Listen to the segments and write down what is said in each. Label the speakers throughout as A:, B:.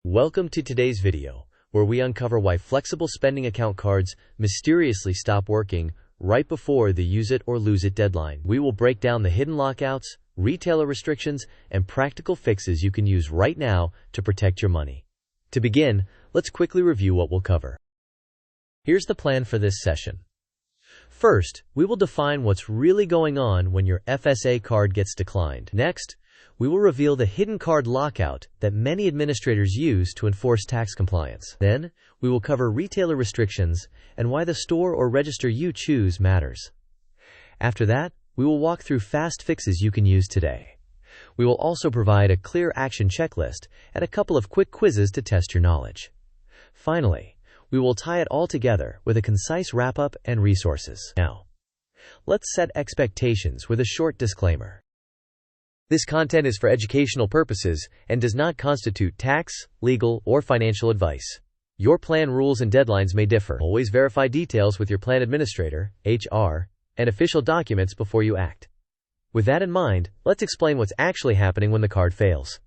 A: Welcome to today's video, where we uncover why flexible spending account cards mysteriously stop working right before the use it or lose it deadline. We will break down the hidden lockouts, retailer restrictions, and practical fixes you can use right now to protect your money. To begin, let's quickly review what we'll cover. Here's the plan for this session. First, we will define what's really going on when your FSA card gets declined. Next, we will reveal the hidden card lockout that many administrators use to enforce tax compliance. Then, we will cover retailer restrictions and why the store or register you choose matters. After that, we will walk through fast fixes you can use today. We will also provide a clear action checklist and a couple of quick quizzes to test your knowledge. Finally, we will tie it all together with a concise wrap-up and resources. Now, let's set expectations with a short disclaimer. This content is for educational purposes and does not constitute tax, legal, or financial advice. Your plan rules and deadlines may differ. Always verify details with your plan administrator, HR, and official documents before you act. With that in mind, let's explain what's actually happening when the card fails.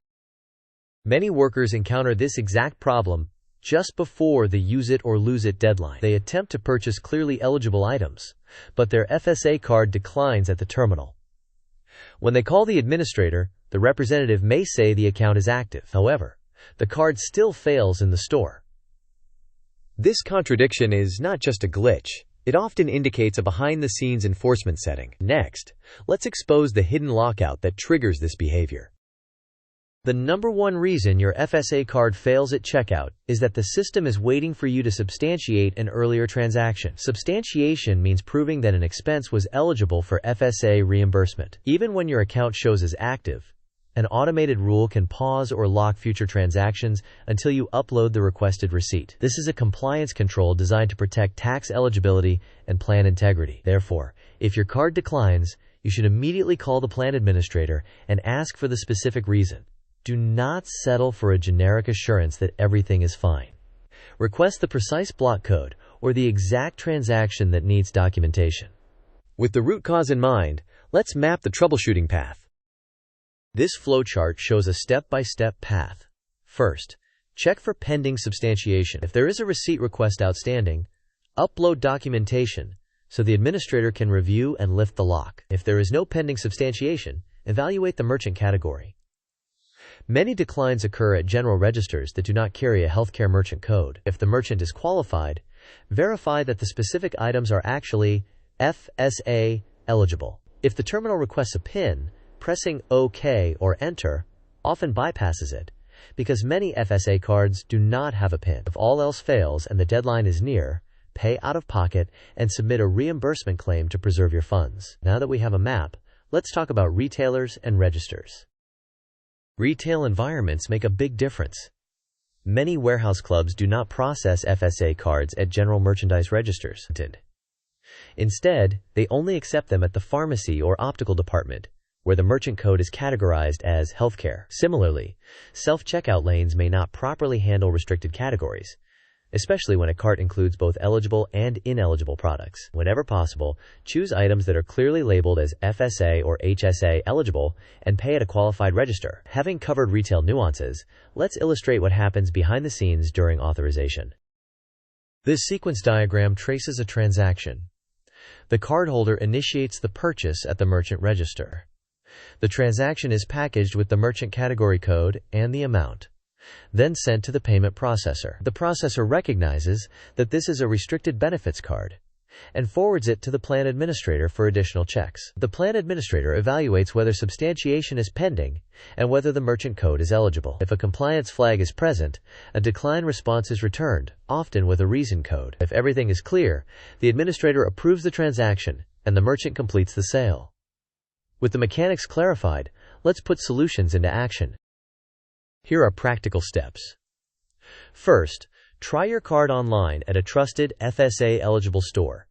A: Many workers encounter this exact problem just before the use it or lose it deadline. They attempt to purchase clearly eligible items, but their FSA card declines at the terminal. When they call the administrator, the representative may say the account is active. However, the card still fails in the store. This contradiction is not just a glitch. It often indicates a behind-the-scenes enforcement setting. Next, let's expose the hidden lockout that triggers this behavior. The number one reason your FSA card fails at checkout is that the system is waiting for you to substantiate an earlier transaction. Substantiation means proving that an expense was eligible for FSA reimbursement. Even when your account shows as active, an automated rule can pause or lock future transactions until you upload the requested receipt. This is a compliance control designed to protect tax eligibility and plan integrity. Therefore, if your card declines, you should immediately call the plan administrator and ask for the specific reason. Do not settle for a generic assurance that everything is fine. Request the precise block code or the exact transaction that needs documentation. With the root cause in mind, let's map the troubleshooting path. This flowchart shows a step-by-step path. First, check for pending substantiation. If there is a receipt request outstanding, upload documentation so the administrator can review and lift the lock. If there is no pending substantiation, evaluate the merchant category. Many declines occur at general registers that do not carry a healthcare merchant code. If the merchant is qualified, verify that the specific items are actually FSA eligible. If the terminal requests a PIN, pressing OK or Enter often bypasses it, because many FSA cards do not have a PIN. If all else fails and the deadline is near, pay out of pocket and submit a reimbursement claim to preserve your funds. Now that we have a map, let's talk about retailers and registers. Retail environments make a big difference. Many warehouse clubs do not process FSA cards at general merchandise registers. Instead, they only accept them at the pharmacy or optical department, where the merchant code is categorized as healthcare. Similarly, self-checkout lanes may not properly handle restricted categories, especially when a cart includes both eligible and ineligible products. Whenever possible, choose items that are clearly labeled as FSA or HSA eligible and pay at a qualified register. Having covered retail nuances, let's illustrate what happens behind the scenes during authorization. This sequence diagram traces a transaction. The cardholder initiates the purchase at the merchant register. The transaction is packaged with the merchant category code and the amount, then sent to the payment processor. The processor recognizes that this is a restricted benefits card and forwards it to the plan administrator for additional checks. The plan administrator evaluates whether substantiation is pending and whether the merchant code is eligible. If a compliance flag is present, a decline response is returned, often with a reason code. If everything is clear, the administrator approves the transaction and the merchant completes the sale. With the mechanics clarified, let's put solutions into action. Here are practical steps. First, try your card online at a trusted FSA-eligible store.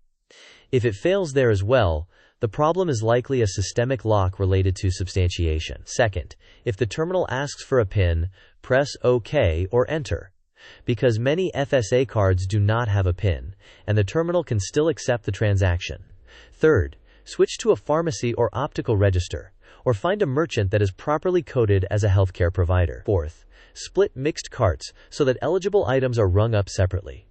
A: If it fails there as well, the problem is likely a systemic lock related to substantiation. Second, if the terminal asks for a PIN, press OK or Enter, because many FSA cards do not have a PIN, and the terminal can still accept the transaction. Third, switch to a pharmacy or optical register, or find a merchant that is properly coded as a healthcare provider. Fourth, split mixed carts so that eligible items are rung up separately.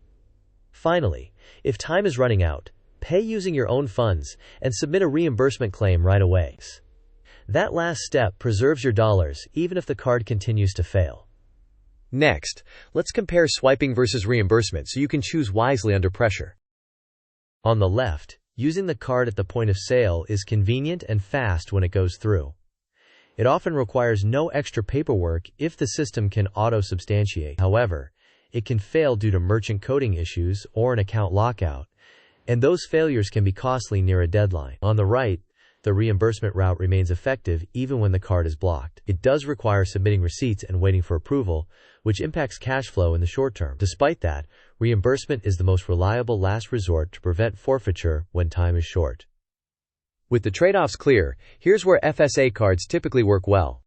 A: Finally, if time is running out, pay using your own funds and submit a reimbursement claim right away. That last step preserves your dollars even if the card continues to fail. Next, let's compare swiping versus reimbursement so you can choose wisely under pressure. On the left, using the card at the point of sale is convenient and fast when it goes through. It often requires no extra paperwork if the system can auto-substantiate. However, it can fail due to merchant coding issues or an account lockout, and those failures can be costly near a deadline. On the right, the reimbursement route remains effective even when the card is blocked. It does require submitting receipts and waiting for approval, which impacts cash flow in the short term. Despite that, reimbursement is the most reliable last resort to prevent forfeiture when time is short. With the trade-offs clear, here's where FSA cards typically work well.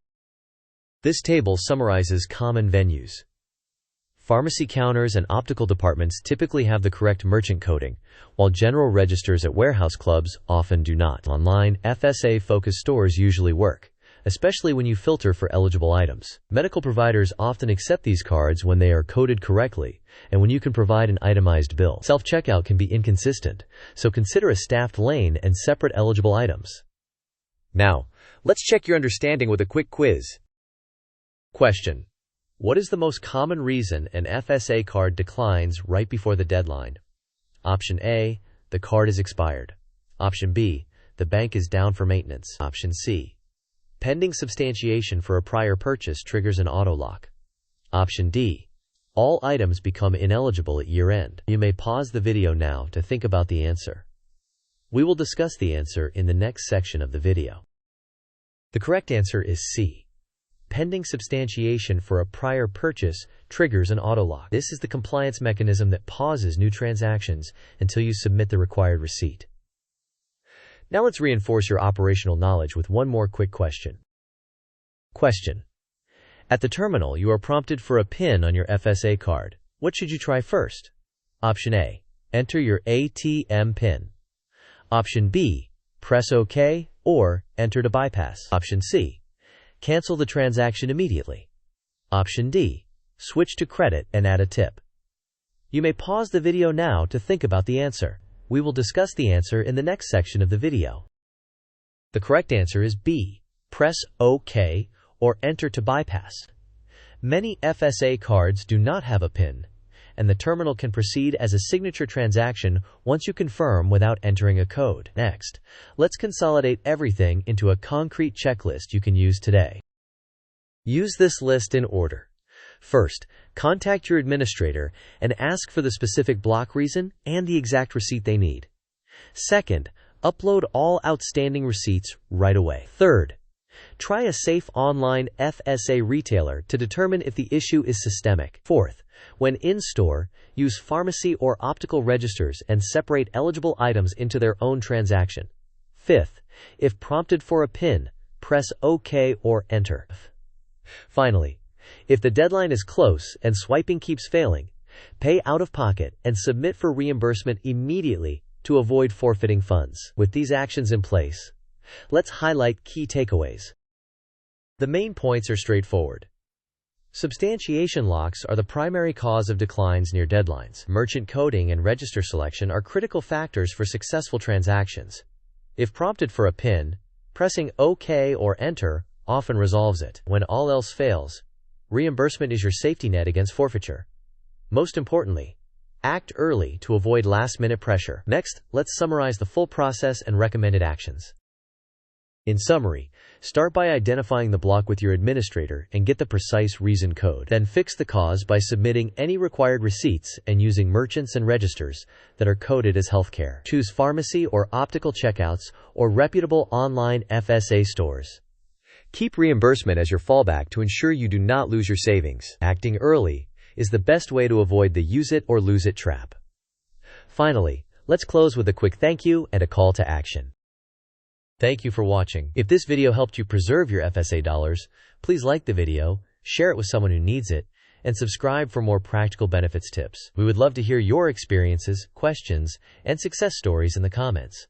A: This table summarizes common venues. Pharmacy counters and optical departments typically have the correct merchant coding, while general registers at warehouse clubs often do not. Online, FSA-focused stores usually work, especially when you filter for eligible items. Medical providers often accept these cards when they are coded correctly, and when you can provide an itemized bill. Self-checkout can be inconsistent, so consider a staffed lane and separate eligible items. Now, let's check your understanding with a quick quiz. Question: what is the most common reason an FSA card declines right before the deadline? Option A, the card is expired. Option B, the bank is down for maintenance. Option C, pending substantiation for a prior purchase triggers an auto lock. Option D, all items become ineligible at year-end. You may pause the video now to think about the answer. We will discuss the answer in the next section of the video. The correct answer is C. Pending substantiation for a prior purchase triggers an auto lock. This is the compliance mechanism that pauses new transactions until you submit the required receipt. Now let's reinforce your operational knowledge with one more quick question. Question: at the terminal, you are prompted for a PIN on your FSA card. What should you try first? Option A, enter your ATM PIN. Option B, press OK or enter to bypass. Option C, cancel the transaction immediately. Option D, switch to credit and add a tip. You may pause the video now to think about the answer. We will discuss the answer in the next section of the video. The correct answer is B, press OK or enter to bypass. Many FSA cards do not have a PIN, and the terminal can proceed as a signature transaction once you confirm without entering a code. Next, let's consolidate everything into a concrete checklist you can use today. Use this list in order. First, contact your administrator and ask for the specific block reason and the exact receipt they need. Second, upload all outstanding receipts right away. Third, try a safe online FSA retailer to determine if the issue is systemic. Fourth, when in-store, use pharmacy or optical registers and separate eligible items into their own transaction. Fifth, if prompted for a PIN, press OK or enter. Finally, if the deadline is close and swiping keeps failing, pay out of pocket and submit for reimbursement immediately to avoid forfeiting funds. With these actions in place, let's highlight key takeaways. The main points are straightforward. Substantiation locks are the primary cause of declines near deadlines. Merchant coding and register selection are critical factors for successful transactions. If prompted for a PIN, pressing OK or enter often resolves it. When all else fails, reimbursement is your safety net against forfeiture. Most importantly, act early to avoid last-minute pressure. Next, let's summarize the full process and recommended actions. In summary, start by identifying the block with your administrator and get the precise reason code. Then fix the cause by submitting any required receipts and using merchants and registers that are coded as healthcare. Choose pharmacy or optical checkouts or reputable online FSA stores. Keep reimbursement as your fallback to ensure you do not lose your savings. Acting early is the best way to avoid the use it or lose it trap. Finally, let's close with a quick thank you and a call to action. Thank you for watching. If this video helped you preserve your FSA dollars, please like the video, share it with someone who needs it, and subscribe for more practical benefits tips. We would love to hear your experiences, questions, and success stories in the comments.